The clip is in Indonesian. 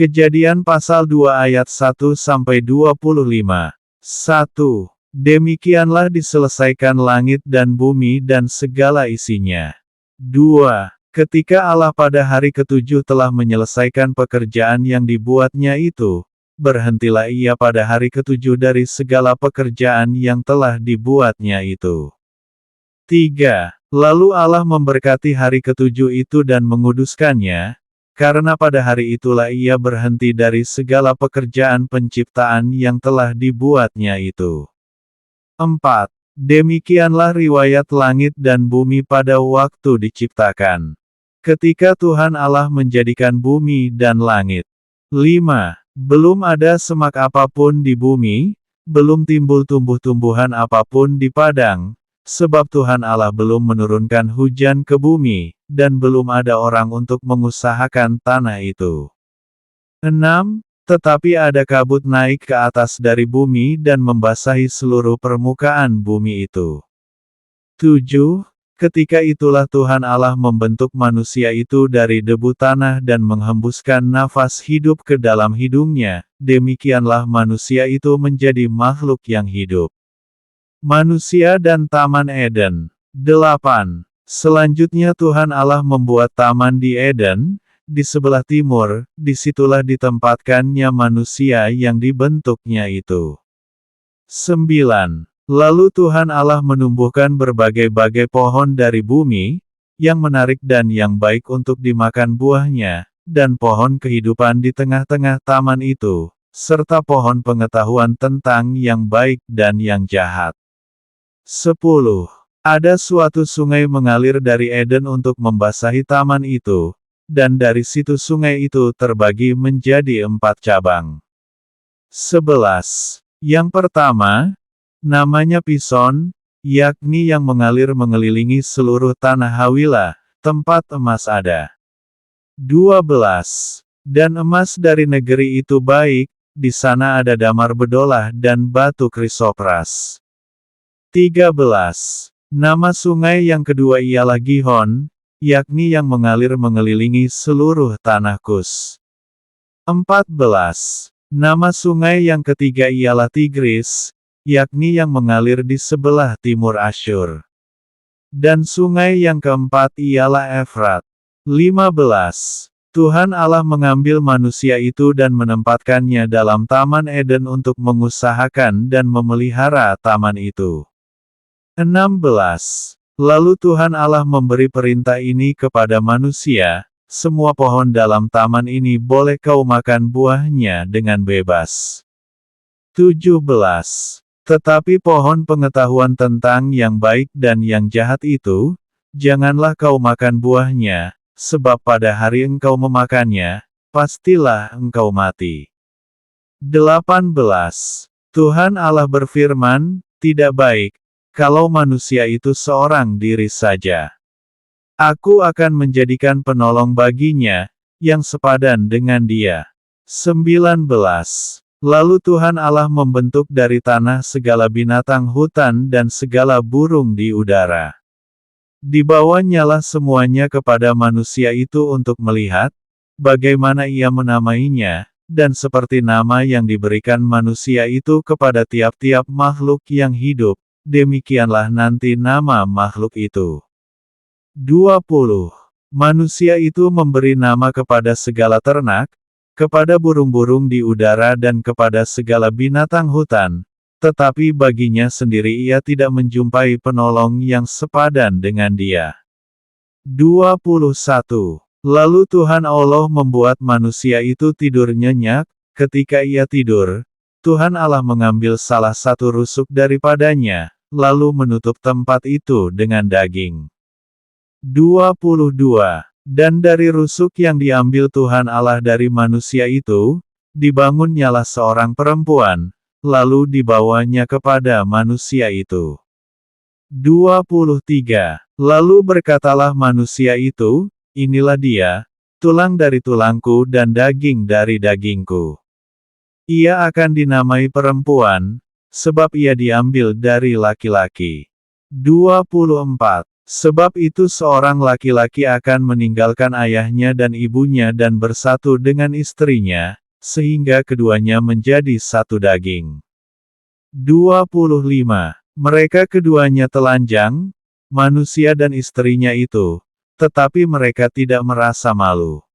Kejadian pasal 2 ayat 1-25. 1. Demikianlah diselesaikan langit dan bumi dan segala isinya. 2. Ketika Allah pada hari ketujuh telah menyelesaikan pekerjaan yang dibuatnya itu, berhentilah ia pada hari ketujuh dari segala pekerjaan yang telah dibuatnya itu. 3. Lalu Allah memberkati hari ketujuh itu dan menguduskannya, karena pada hari itulah ia berhenti dari segala pekerjaan penciptaan yang telah dibuatnya itu. 4. Demikianlah riwayat langit dan bumi pada waktu diciptakan. Ketika Tuhan Allah menjadikan bumi dan langit. 5. Belum ada semak apapun di bumi, belum timbul tumbuh-tumbuhan apapun di padang, sebab Tuhan Allah belum menurunkan hujan ke bumi, dan belum ada orang untuk mengusahakan tanah itu. 6. Tetapi ada kabut naik ke atas dari bumi dan membasahi seluruh permukaan bumi itu. 7. Ketika itulah Tuhan Allah membentuk manusia itu dari debu tanah dan menghembuskan nafas hidup ke dalam hidungnya, demikianlah manusia itu menjadi makhluk yang hidup. Manusia dan Taman Eden. 8. Selanjutnya Tuhan Allah membuat taman di Eden, di sebelah timur, disitulah ditempatkannya manusia yang dibentuknya itu. 9. Lalu Tuhan Allah menumbuhkan berbagai-bagai pohon dari bumi, yang menarik dan yang baik untuk dimakan buahnya, dan pohon kehidupan di tengah-tengah taman itu, serta pohon pengetahuan tentang yang baik dan yang jahat. 10. Ada suatu sungai mengalir dari Eden untuk membasahi taman itu, dan dari situ sungai itu terbagi menjadi 4 cabang. 11. Yang pertama, namanya Pison, yakni yang mengalir mengelilingi seluruh tanah Hawilah, tempat emas ada. 12. Dan emas dari negeri itu baik, di sana ada damar bedolah dan batu krisopras. 13. Nama sungai yang kedua ialah Gihon, yakni yang mengalir mengelilingi seluruh tanah Kus. 14. Nama sungai yang ketiga ialah Tigris, yakni yang mengalir di sebelah timur Asyur. Dan sungai yang keempat ialah Efrat. 15. Tuhan Allah mengambil manusia itu dan menempatkannya dalam Taman Eden untuk mengusahakan dan memelihara taman itu. 16. Lalu Tuhan Allah memberi perintah ini kepada manusia, semua pohon dalam taman ini boleh kau makan buahnya dengan bebas. 17. Tetapi pohon pengetahuan tentang yang baik dan yang jahat itu, janganlah kau makan buahnya, sebab pada hari engkau memakannya, pastilah engkau mati. 18. Tuhan Allah berfirman, tidak baik, kalau manusia itu seorang diri saja. Aku akan menjadikan penolong baginya, yang sepadan dengan dia. 19. Lalu Tuhan Allah membentuk dari tanah segala binatang hutan dan segala burung di udara. Dibawanyalah semuanya kepada manusia itu untuk melihat, bagaimana ia menamainya, dan seperti nama yang diberikan manusia itu kepada tiap-tiap makhluk yang hidup, demikianlah nanti nama makhluk itu. 20. Manusia itu memberi nama kepada segala ternak, kepada burung-burung di udara dan kepada segala binatang hutan, tetapi baginya sendiri ia tidak menjumpai penolong yang sepadan dengan dia. 21. Lalu Tuhan Allah membuat manusia itu tidur nyenyak, ketika ia tidur, Tuhan Allah mengambil salah satu rusuk daripadanya, lalu menutup tempat itu dengan daging. 22. Dan dari rusuk yang diambil Tuhan Allah dari manusia itu, dibangunnyalah seorang perempuan, lalu dibawanya kepada manusia itu. 23. Lalu berkatalah manusia itu, inilah dia, tulang dari tulangku dan daging dari dagingku. Ia akan dinamai perempuan, sebab ia diambil dari laki-laki. 24. Sebab itu seorang laki-laki akan meninggalkan ayahnya dan ibunya dan bersatu dengan istrinya, sehingga keduanya menjadi satu daging. 25. Mereka keduanya telanjang, manusia dan istrinya itu, tetapi mereka tidak merasa malu.